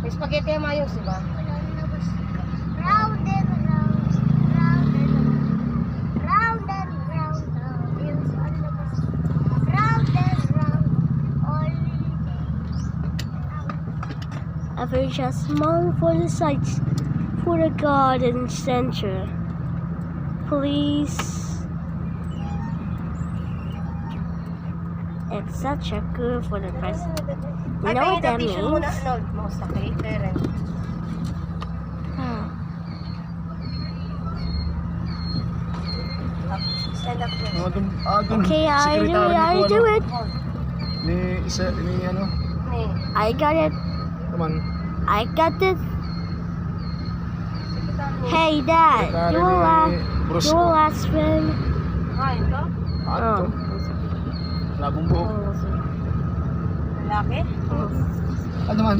May spaghetti ang mayos, diba? Round and round, round and round, round and round, wheels on the bus. Round and round, all day. A very just small for the sites for the garden center. Please. It's such a good for the present. You know what that means? Muna, no, most okay, Terence. Stand up here. Okay, I do it. Ni isa ni ano? Ni. I got it. Naman. I got it. Hey, Dad. Sekretary You ni will Brusco. last friend. Kain ka? Ato. Labong buhok. Lalaki? Ano man?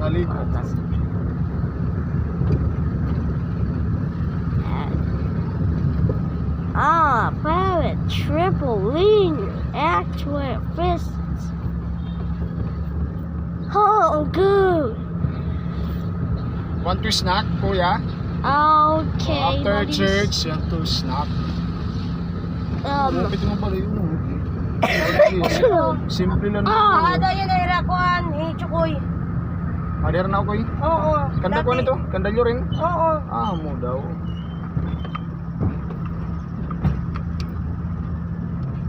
Kaligo. Parrot, trampoline, actual fists. Oh, good. Want to snack, kuya? Okay. After buddies. church, you have to snack. Bukit mo pala yun. Simple lang. Ada yan ay rakuan, chukoy. Pader na ako eh. Oo. Kanda ko nito? Kanda nyo rin? Oo. Mo daw.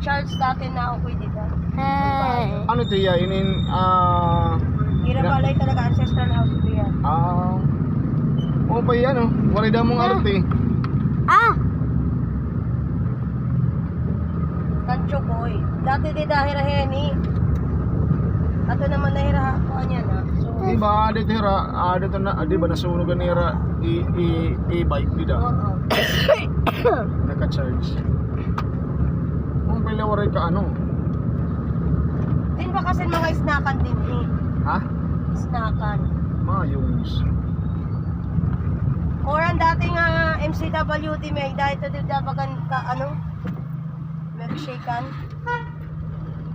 Charles dati na ako dito. Hey. Ano tiya? Irabalay talaga ancestral house ko yan. Oo pa yan oh. Wala daw mong arte. Kanchukoy. Dati di dahil heni. Ato naman nahira ko niya na. So, Di ba dito hira? Dito na, di ba nasunog ang hira? I-bike di da. oo. Naka-charge. Kung pala waray ka ano? Din ba kasi mga snackan din eh. Ha? Snackan. Mayos. Or ang dating MCWD may dahil ito dito bagan ka ano? Milkshakean.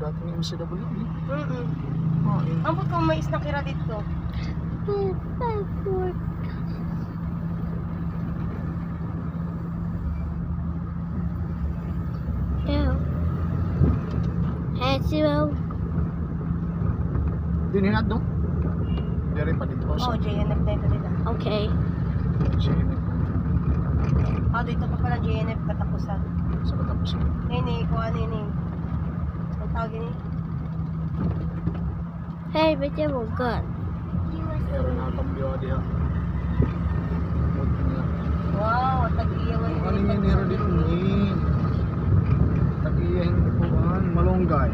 Dati ng MCWD. Ambot ko may isnakira dito. Hey, Cyril. Dinihinat no? Dari pa dito. Oh, JNF na ito dito. Okay. Dito pa pala JNF katapusan. Sa katapos. Nini, kung ano yun eh. Ang tawag yun eh. Hey, but they were good. Pero nakakambyo diha. Wow, tag-iyawan Ano yung nira dito ni? Tagiyahin ko po malunggay.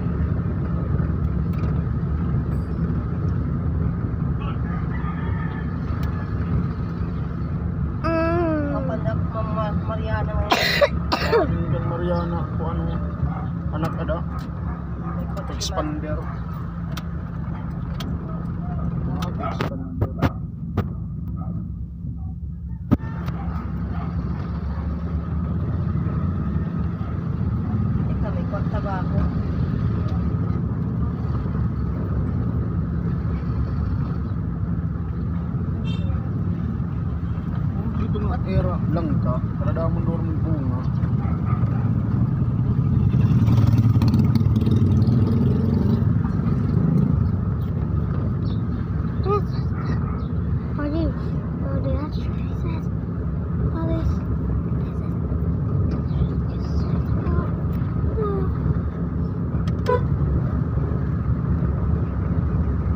Kapandak Mariana ngayon. Ano Mariana ko ano? Anak ada? Expander. Expander. Ito may kwarta ba ako? Dito nga era lang ka. Para daw mo normal bunga.